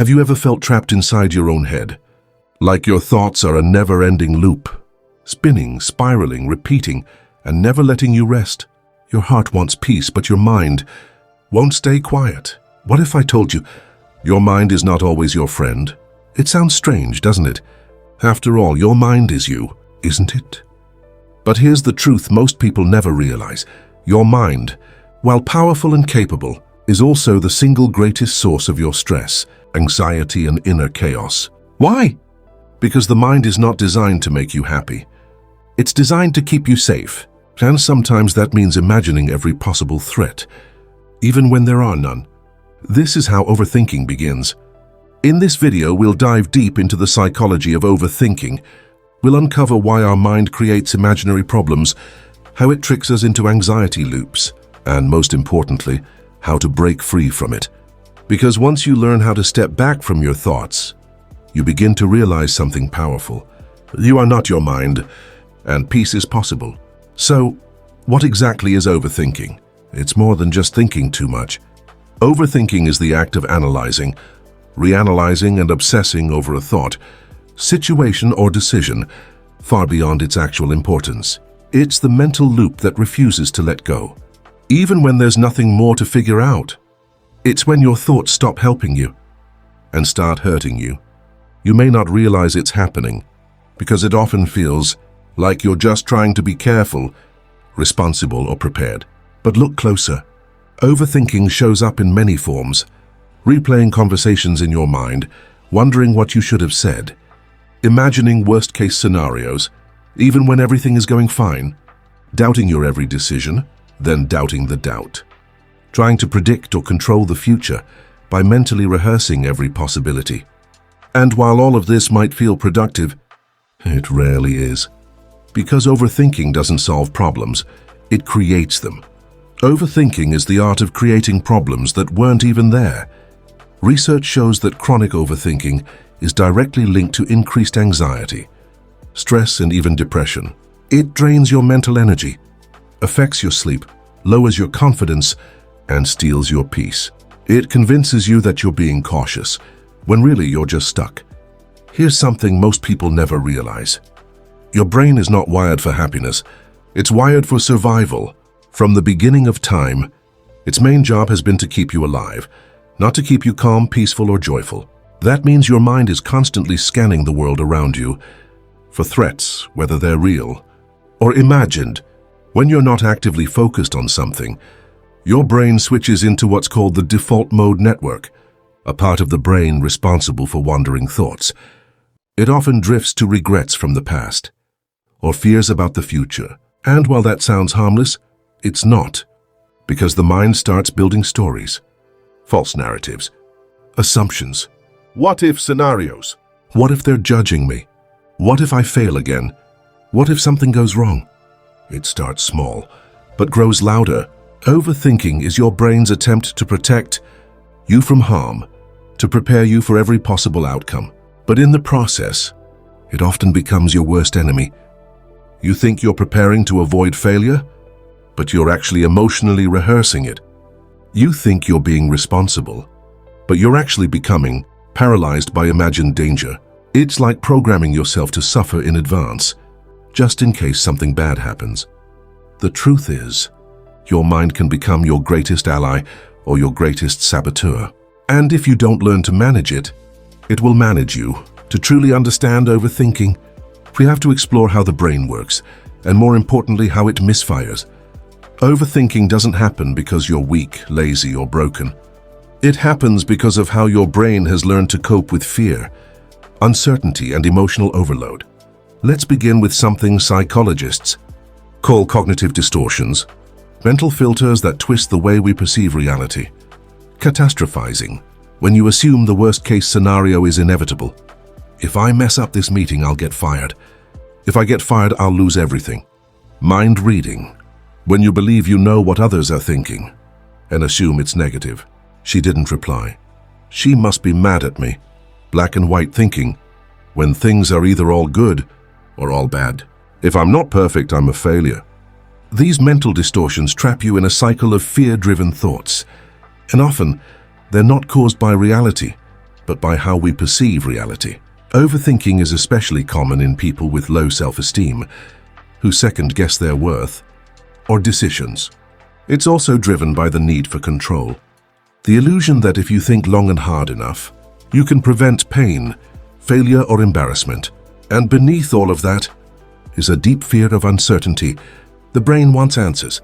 Have you ever felt trapped inside your own head? Like your thoughts are a never-ending loop, spinning, spiraling, repeating, and never letting you rest. Your heart wants peace, but your mind won't stay quiet. What if I told you your mind is not always your friend? It sounds strange, doesn't it? After all, your mind is you, isn't it? But here's the truth most people never realize. Your mind, while powerful and capable, is also the single greatest source of your stress, anxiety, and inner chaos. Why? Because the mind is not designed to make you happy. It's designed to keep you safe, and sometimes that means imagining every possible threat, even when there are none. This is how overthinking begins. In this video, we'll dive deep into the psychology of overthinking. We'll uncover why our mind creates imaginary problems, how it tricks us into anxiety loops, and most importantly, how to break free from it. Because once you learn how to step back from your thoughts, you begin to realize something powerful. You are not your mind, and peace is possible. So, what exactly is overthinking? It's more than just thinking too much. Overthinking is the act of analyzing, reanalyzing, and obsessing over a thought, situation, or decision far beyond its actual importance. It's the mental loop that refuses to let go, even when there's nothing more to figure out. It's when your thoughts stop helping you and start hurting you. You may not realize it's happening because it often feels like you're just trying to be careful, responsible, or prepared. But look closer. Overthinking shows up in many forms. Replaying conversations in your mind, wondering what you should have said, imagining worst-case scenarios, even when everything is going fine, doubting your every decision, then doubting the doubt, trying to predict or control the future by mentally rehearsing every possibility. And while all of this might feel productive, it rarely is. Because overthinking doesn't solve problems, it creates them. Overthinking is the art of creating problems that weren't even there. Research shows that chronic overthinking is directly linked to increased anxiety, stress, and even depression. It drains your mental energy, affects your sleep, lowers your confidence, and steals your peace. It convinces you that you're being cautious, when really you're just stuck. Here's something most people never realize. Your brain is not wired for happiness. It's wired for survival. From the beginning of time, its main job has been to keep you alive, not to keep you calm, peaceful, or joyful. That means your mind is constantly scanning the world around you for threats, whether they're real or imagined. When you're not actively focused on something, your brain switches into what's called the default mode network, a part of the brain responsible for wandering thoughts. It often drifts to regrets from the past or fears about the future. And while that sounds harmless, it's not, because the mind starts building stories, false narratives, assumptions, what-if scenarios. What if they're judging me? What if I fail again? What if something goes wrong? It starts small, but grows louder. Overthinking is your brain's attempt to protect you from harm, to prepare you for every possible outcome. But in the process, it often becomes your worst enemy. You think you're preparing to avoid failure, but you're actually emotionally rehearsing it. You think you're being responsible, but you're actually becoming paralyzed by imagined danger. It's like programming yourself to suffer in advance, just in case something bad happens. The truth is, your mind can become your greatest ally or your greatest saboteur. And if you don't learn to manage it, it will manage you. To truly understand overthinking, we have to explore how the brain works, and more importantly, how it misfires. Overthinking doesn't happen because you're weak, lazy, or broken. It happens because of how your brain has learned to cope with fear, uncertainty, and emotional overload. Let's begin with something psychologists call cognitive distortions, mental filters that twist the way we perceive reality. Catastrophizing, when you assume the worst-case scenario is inevitable. If I mess up this meeting, I'll get fired. If I get fired, I'll lose everything. Mind reading, when you believe you know what others are thinking and assume it's negative. She didn't reply. She must be mad at me. Black and white thinking, when things are either all good or all bad. If I'm not perfect, I'm a failure. These mental distortions trap you in a cycle of fear-driven thoughts, and often they're not caused by reality, but by how we perceive reality. Overthinking is especially common in people with low self-esteem, who second-guess their worth or decisions. It's also driven by the need for control. The illusion that if you think long and hard enough, you can prevent pain, failure, or embarrassment. And beneath all of that is a deep fear of uncertainty. The brain wants answers,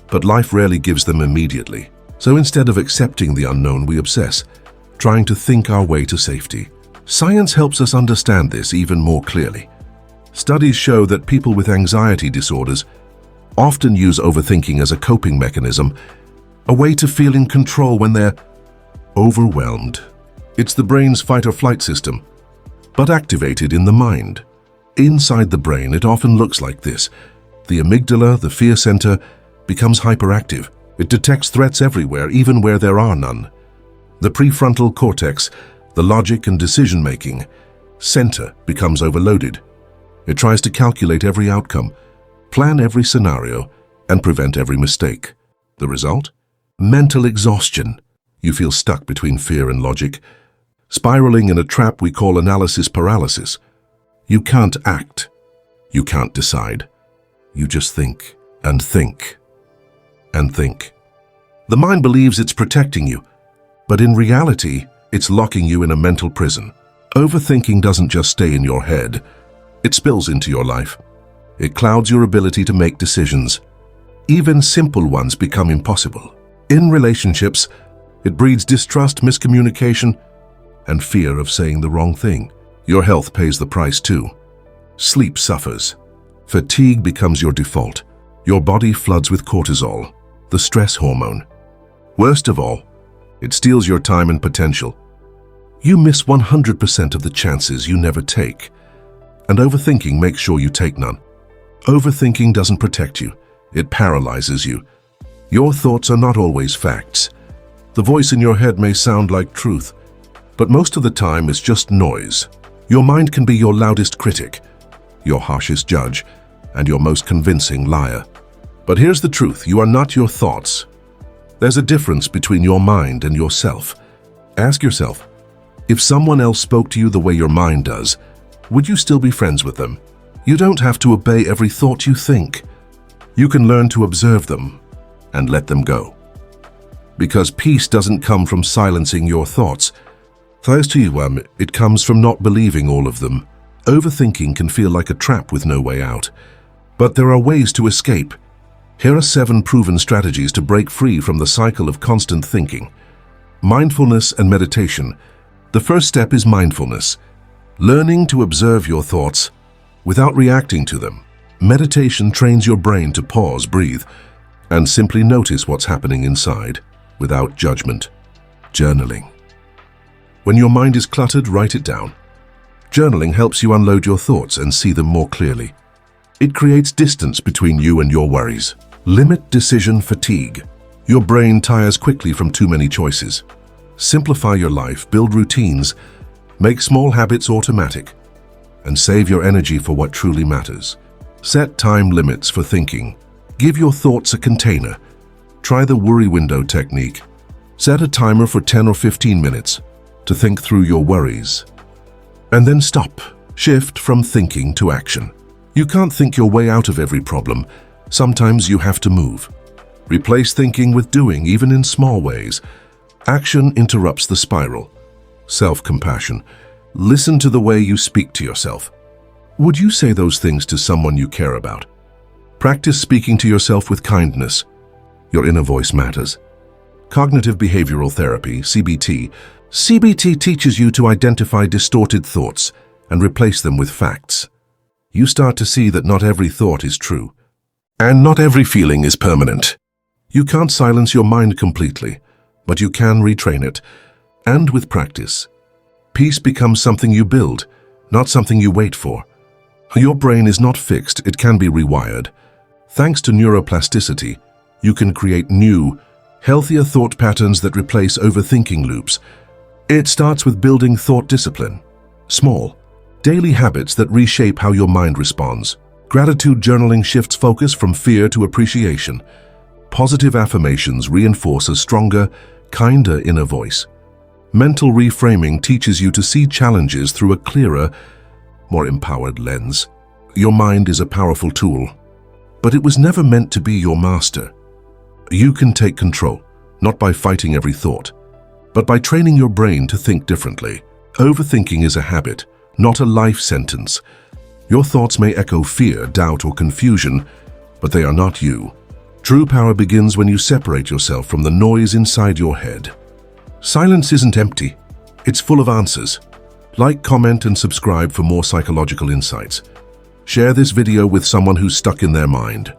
but life rarely gives them immediately. So instead of accepting the unknown, we obsess, trying to think our way to safety. Science helps us understand this even more clearly. Studies show that people with anxiety disorders often use overthinking as a coping mechanism, a way to feel in control when they're overwhelmed. It's the brain's fight-or-flight system, but activated in the mind. Inside the brain, it often looks like this. The amygdala, the fear center, becomes hyperactive. It detects threats everywhere, even where there are none. The prefrontal cortex, the logic and decision-making center, becomes overloaded. It tries to calculate every outcome, plan every scenario, and prevent every mistake. The result? Mental exhaustion. You feel stuck between fear and logic, spiraling in a trap we call analysis paralysis. You can't act. You can't decide. You just think and think and think. The mind believes it's protecting you, but in reality, it's locking you in a mental prison. Overthinking doesn't just stay in your head. It spills into your life. It clouds your ability to make decisions. Even simple ones become impossible. In relationships, it breeds distrust, miscommunication, and fear of saying the wrong thing. Your health pays the price too. Sleep suffers. Fatigue becomes your default. Your body floods with cortisol, the stress hormone. Worst of all, it steals your time and potential. You miss 100% of the chances you never take, and overthinking makes sure you take none. Overthinking doesn't protect you. It paralyzes you. Your thoughts are not always facts. The voice in your head may sound like truth, but most of the time it's just noise. Your mind can be your loudest critic, your harshest judge, and your most convincing liar. But here's the truth: you are not your thoughts. There's a difference between your mind and yourself. Ask yourself, if someone else spoke to you the way your mind does, would you still be friends with them? You don't have to obey every thought you think. You can learn to observe them and let them go. Because peace doesn't come from silencing your thoughts. It comes from not believing all of them. Overthinking can feel like a trap with no way out. But there are ways to escape. Here are 7 proven strategies to break free from the cycle of constant thinking. Mindfulness and meditation. The first step is mindfulness. Learning to observe your thoughts without reacting to them. Meditation trains your brain to pause, breathe, and simply notice what's happening inside without judgment. Journaling. When your mind is cluttered, write it down. Journaling helps you unload your thoughts and see them more clearly. It creates distance between you and your worries. Limit decision fatigue. Your brain tires quickly from too many choices. Simplify your life, build routines, make small habits automatic, and save your energy for what truly matters. Set time limits for thinking. Give your thoughts a container. Try the worry window technique. Set a timer for 10 or 15 minutes to think through your worries. And then stop. Shift from thinking to action. You can't think your way out of every problem. Sometimes you have to move. Replace thinking with doing, even in small ways. Action interrupts the spiral. Self-compassion. Listen to the way you speak to yourself. Would you say those things to someone you care about? Practice speaking to yourself with kindness. Your inner voice matters. Cognitive behavioral therapy, CBT. CBT teaches you to identify distorted thoughts and replace them with facts. You start to see that not every thought is true, and not every feeling is permanent. You can't silence your mind completely, but you can retrain it. And with practice, peace becomes something you build, not something you wait for. Your brain is not fixed, it can be rewired. Thanks to neuroplasticity, you can create new, healthier thought patterns that replace overthinking loops. It starts with building thought discipline. Small, daily habits that reshape how your mind responds. Gratitude journaling shifts focus from fear to appreciation. Positive affirmations reinforce a stronger, kinder inner voice. Mental reframing teaches you to see challenges through a clearer, more empowered lens. Your mind is a powerful tool, but it was never meant to be your master. You can take control, not by fighting every thought, but by training your brain to think differently. Overthinking is a habit, not a life sentence. Your thoughts may echo fear, doubt, or confusion, but they are not you. True power begins when you separate yourself from the noise inside your head. Silence isn't empty. It's full of answers. Like, comment, and subscribe for more psychological insights. Share this video with someone who's stuck in their mind.